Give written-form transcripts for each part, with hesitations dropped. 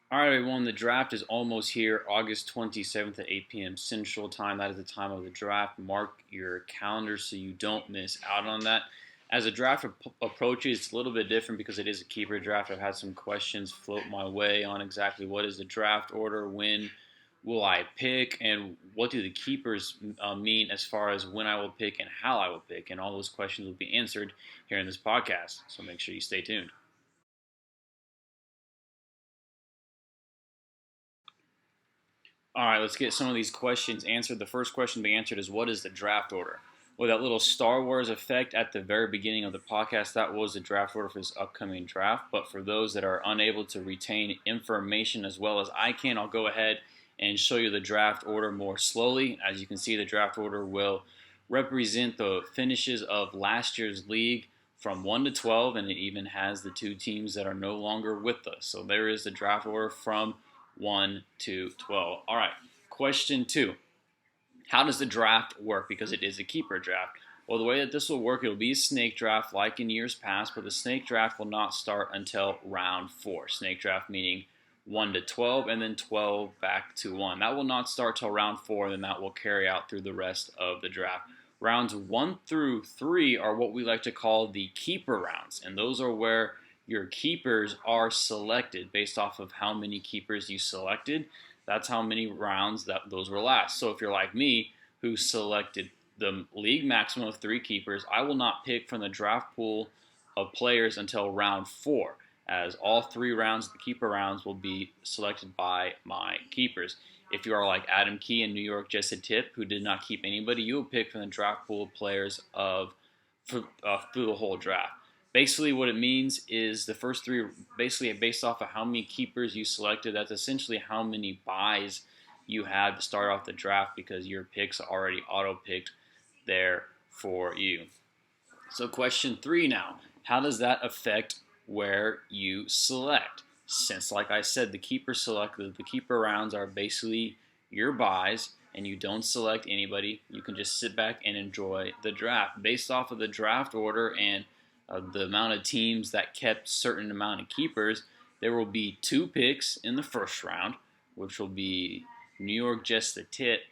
All right, everyone, the draft is almost here, August 27th at 8 p.m. Central Time. That is the time of the draft. Mark your calendar so you don't miss out on that. As the draft approaches, it's a little bit different because it is a keeper draft. I've had some questions float my way on exactly what is the draft order, when will I pick, and what do the keepers mean as far as when I will pick and how I will pick. And all those questions will be answered here in this podcast, so make sure you stay tuned. All right, let's get some of these questions answered. The first question to be answered is, what is the draft order? Well, that little Star Wars effect at the very beginning of the podcast, that was the draft order for this upcoming draft. But for those that are unable to retain information as well as I can, I'll go ahead and show you the draft order more slowly. As you can see, the draft order will represent the finishes of last year's league from 1 to 12, and it even has the two teams that are no longer with us. So there is the draft order from 1 to 12. All right, question 2. How does the draft work? Because it is a keeper draft. Well, the way that this will work, it will be a snake draft like in years past, but the snake draft will not start until round 4. Snake draft meaning 1 to 12 and then 12 back to 1. That will not start till round 4, and then that will carry out through the rest of the draft. Rounds 1 through 3 are what we like to call the keeper rounds, and those are where your keepers are selected based off of how many keepers you selected. That's how many rounds that those will last. So if you're like me, who selected the league maximum of 3 keepers, I will not pick from the draft pool of players until round 4, as all 3 rounds of the keeper rounds will be selected by my keepers. If you are like Adam Key and New York Just a Tip, who did not keep anybody, you will pick from the draft pool of players through the whole draft. Basically, what it means is the first 3, basically based off of how many keepers you selected, that's essentially how many buys you had to start off the draft because your picks are already auto-picked there for you. So question 3 now, how does that affect where you select? Since, like I said, the keeper rounds are basically your buys, and you don't select anybody, you can just sit back and enjoy the draft. Based off of the draft order and the amount of teams that kept certain amount of keepers, there will be 2 picks in the first round, which will be New York Just the Tip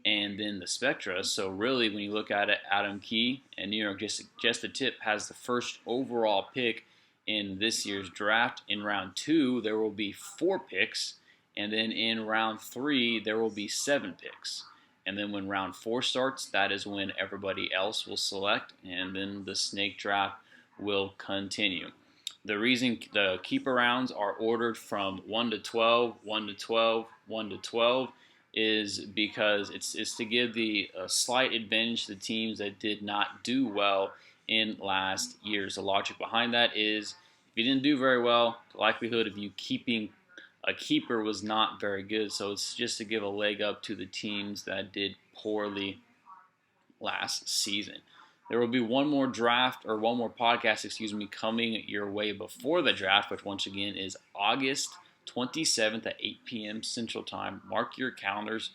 and then the Spectra. So really, when you look at it, Adam Key and New York Just the Tip has the first overall pick in this year's draft. In round 2, there will be 4 picks, and then in round 3, there will be 7 picks. And then when round 4 starts, that is when everybody else will select, and then the snake draft will continue. The reason the keeper rounds are ordered from 1 to 12, 1 to 12, 1 to 12 is because it's to give the slight advantage to the teams that did not do well in last year's. The logic behind that is if you didn't do very well, the likelihood of you keeping a keeper was not very good. So it's just to give a leg up to the teams that did poorly last season. There will be one more podcast, coming your way before the draft, which once again is August 27th at 8 p.m. Central Time. Mark your calendars,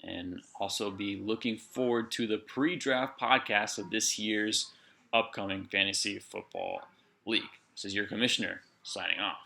and also be looking forward to the pre-draft podcast of this year's upcoming Fantasy Football League. This is your commissioner signing off.